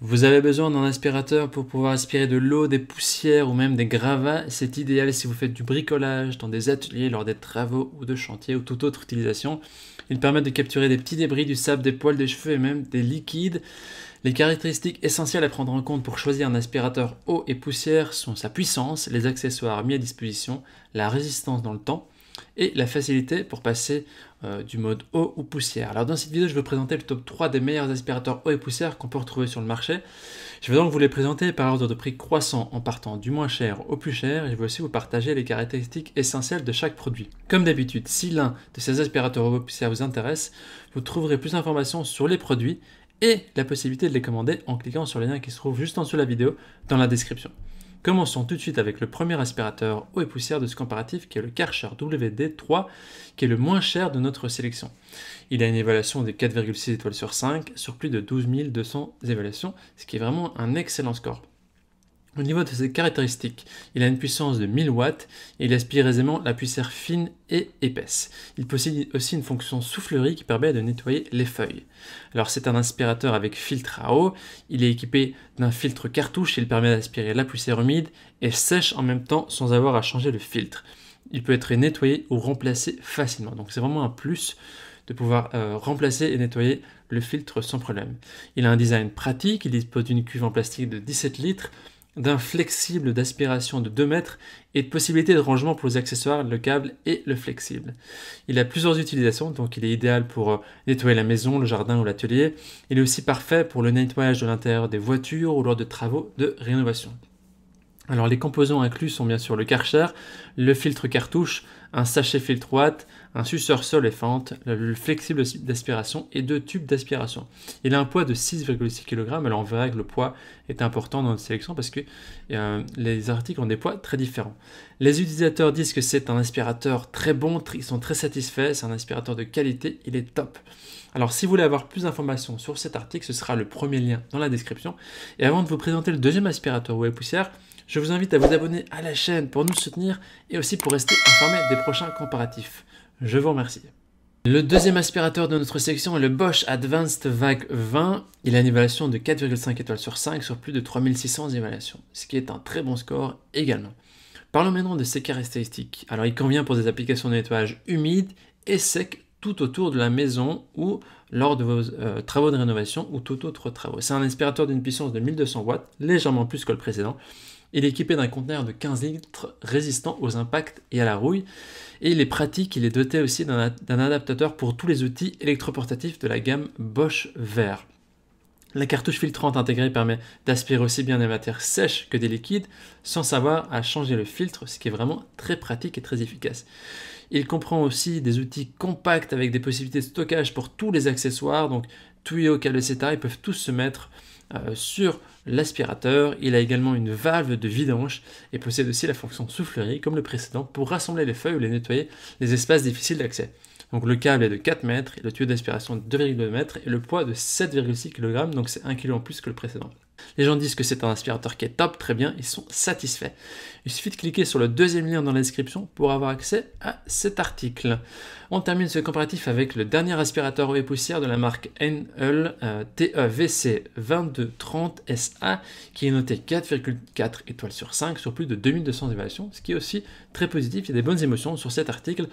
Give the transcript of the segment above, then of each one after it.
Vous avez besoin d'un aspirateur pour pouvoir aspirer de l'eau, des poussières ou même des gravats. C'est idéal si vous faites du bricolage, dans des ateliers, lors des travaux ou de chantier ou toute autre utilisation. Il permet de capturer des petits débris, du sable, des poils, des cheveux et même des liquides. Les caractéristiques essentielles à prendre en compte pour choisir un aspirateur eau et poussière sont sa puissance, les accessoires mis à disposition, la résistance dans le temps et la facilité pour passer du mode eau ou poussière. Alors dans cette vidéo, je vais vous présenter le top 3 des meilleurs aspirateurs eau et poussière qu'on peut retrouver sur le marché. Je vais donc vous les présenter par ordre de prix croissant en partant du moins cher au plus cher et je vais aussi vous partager les caractéristiques essentielles de chaque produit. Comme d'habitude, si l'un de ces aspirateurs eau et poussière vous intéresse, vous trouverez plus d'informations sur les produits et la possibilité de les commander en cliquant sur le lien qui se trouve juste en dessous de la vidéo dans la description. Commençons tout de suite avec le premier aspirateur eau et poussière de ce comparatif qui est le Karcher WD3 qui est le moins cher de notre sélection. Il a une évaluation de 4,6 étoiles sur 5 sur plus de 12 200 évaluations, ce qui est vraiment un excellent score. Au niveau de ses caractéristiques, il a une puissance de 1000 watts et il aspire aisément la poussière fine et épaisse. Il possède aussi une fonction soufflerie qui permet de nettoyer les feuilles. Alors c'est un aspirateur avec filtre à eau, il est équipé d'un filtre cartouche, il permet d'aspirer la poussière humide et sèche en même temps sans avoir à changer le filtre. Il peut être nettoyé ou remplacé facilement, donc c'est vraiment un plus de pouvoir remplacer et nettoyer le filtre sans problème. Il a un design pratique, il dispose d'une cuve en plastique de 17 litres, d'un flexible d'aspiration de 2 mètres et de possibilités de rangement pour les accessoires, le câble et le flexible. Il a plusieurs utilisations, donc il est idéal pour nettoyer la maison, le jardin ou l'atelier. Il est aussi parfait pour le nettoyage de l'intérieur des voitures ou lors de travaux de rénovation. Alors les composants inclus sont bien sûr le Karcher, le filtre cartouche, un sachet filtre watt, un suceur sol et fente, le flexible d'aspiration et 2 tubes d'aspiration. Il a un poids de 6,6 kg, alors on verra que le poids est important dans notre sélection parce que les articles ont des poids très différents. Les utilisateurs disent que c'est un aspirateur très bon, ils sont très satisfaits, c'est un aspirateur de qualité, il est top. Alors si vous voulez avoir plus d'informations sur cet article, ce sera le premier lien dans la description. Et avant de vous présenter le deuxième aspirateur eau et poussière, je vous invite à vous abonner à la chaîne pour nous soutenir et aussi pour rester informé des prochains comparatifs. Je vous remercie. Le deuxième aspirateur de notre section est le Bosch Advanced Vac 20. Il a une évaluation de 4,5 étoiles sur 5 sur plus de 3600 évaluations, ce qui est un très bon score également. Parlons maintenant de ses caractéristiques. Alors il convient pour des applications de nettoyage humides et secs tout autour de la maison ou lors de vos travaux de rénovation ou tout autre travaux. C'est un aspirateur d'une puissance de 1200 watts, légèrement plus que le précédent. Il est équipé d'un conteneur de 15 litres résistant aux impacts et à la rouille. Et il est pratique, il est doté aussi d'un adaptateur pour tous les outils électroportatifs de la gamme Bosch Vert. La cartouche filtrante intégrée permet d'aspirer aussi bien des matières sèches que des liquides sans avoir à changer le filtre, ce qui est vraiment très pratique et très efficace. Il comprend aussi des outils compacts avec des possibilités de stockage pour tous les accessoires, donc tuyaux, câbles, etc. Ils peuvent tous se mettre sur l'aspirateur. Il a également une valve de vidange et possède aussi la fonction soufflerie comme le précédent pour rassembler les feuilles ou les nettoyer les espaces difficiles d'accès. Donc le câble est de 4 mètres, et le tuyau d'aspiration de 2,2 mètres et le poids de 7,6 kg, donc c'est 1 kg en plus que le précédent. Les gens disent que c'est un aspirateur qui est top, très bien, ils sont satisfaits. Il suffit de cliquer sur le deuxième lien dans la description pour avoir accès à cet article. On termine ce comparatif avec le dernier aspirateur eau et poussière de la marque Henkel TEVC 2230 SA qui est noté 4,4 étoiles sur 5 sur plus de 2200 évaluations, ce qui est aussi très positif, il y a des bonnes émotions sur cet article.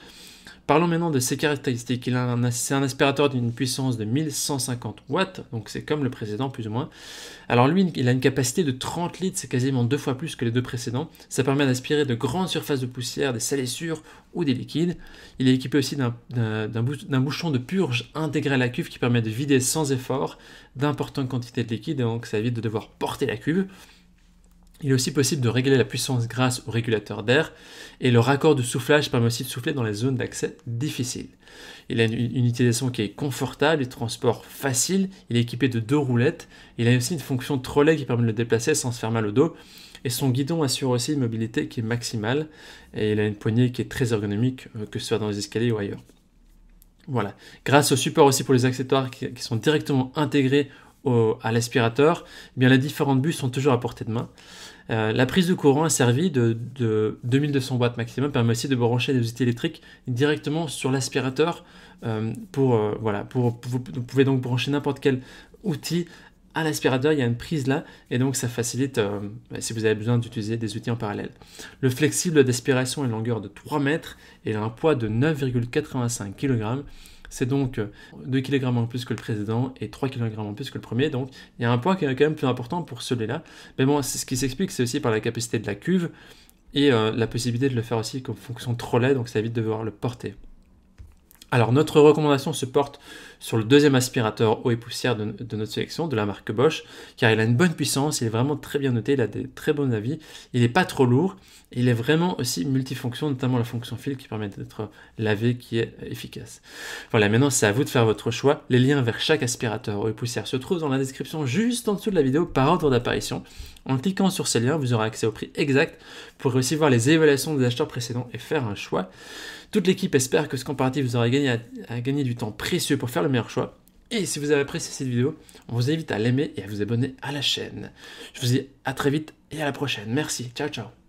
Parlons maintenant de ses caractéristiques. C'est un aspirateur d'une puissance de 1150 watts, donc c'est comme le précédent plus ou moins. Alors lui, il a une capacité de 30 litres, c'est quasiment 2 fois plus que les deux précédents. Ça permet d'aspirer de grandes surfaces de poussière, des salissures ou des liquides. Il est équipé aussi d'un bouchon de purge intégré à la cuve qui permet de vider sans effort d'importantes quantités de liquide, et donc ça évite de devoir porter la cuve. Il est aussi possible de régler la puissance grâce au régulateur d'air et le raccord de soufflage permet aussi de souffler dans les zones d'accès difficiles. Il a une utilisation qui est confortable, et transport facile, il est équipé de 2 roulettes, il a aussi une fonction de trolley qui permet de le déplacer sans se faire mal au dos et son guidon assure aussi une mobilité qui est maximale et il a une poignée qui est très ergonomique que ce soit dans les escaliers ou ailleurs. Voilà. Grâce au support aussi pour les accessoires qui sont directement intégrés à l'aspirateur, eh bien les différentes bus sont toujours à portée de main. La prise de courant asservie de 2200 watts maximum permet aussi de brancher des outils électriques directement sur l'aspirateur. Vous pouvez donc brancher n'importe quel outil à l'aspirateur, il y a une prise là, et donc ça facilite si vous avez besoin d'utiliser des outils en parallèle. Le flexible d'aspiration a une longueur de 3 mètres et il a un poids de 9,85 kg. C'est donc 2 kg en plus que le précédent et 3 kg en plus que le premier, donc il y a un poids qui est quand même plus important pour celui-là. Mais bon, ce qui s'explique, c'est aussi par la capacité de la cuve et la possibilité de le faire aussi comme fonction trolley, donc ça évite de devoir le porter. Alors notre recommandation se porte sur le deuxième aspirateur eau et poussière de notre sélection, de la marque Bosch, car il a une bonne puissance, il est vraiment très bien noté, il a des très bons avis, il n'est pas trop lourd, et il est vraiment aussi multifonction, notamment la fonction fil qui permet d'être lavé, qui est efficace. Voilà, maintenant c'est à vous de faire votre choix. Les liens vers chaque aspirateur eau et poussière se trouvent dans la description juste en dessous de la vidéo par ordre d'apparition. En cliquant sur ces liens, vous aurez accès au prix exact, vous pourrez aussi voir les évaluations des acheteurs précédents et faire un choix. Toute l'équipe espère que ce comparatif vous aura gagné du temps précieux pour faire le meilleur choix. Et si vous avez apprécié cette vidéo, on vous invite à l'aimer et à vous abonner à la chaîne. Je vous dis à très vite et à la prochaine. Merci, ciao ciao.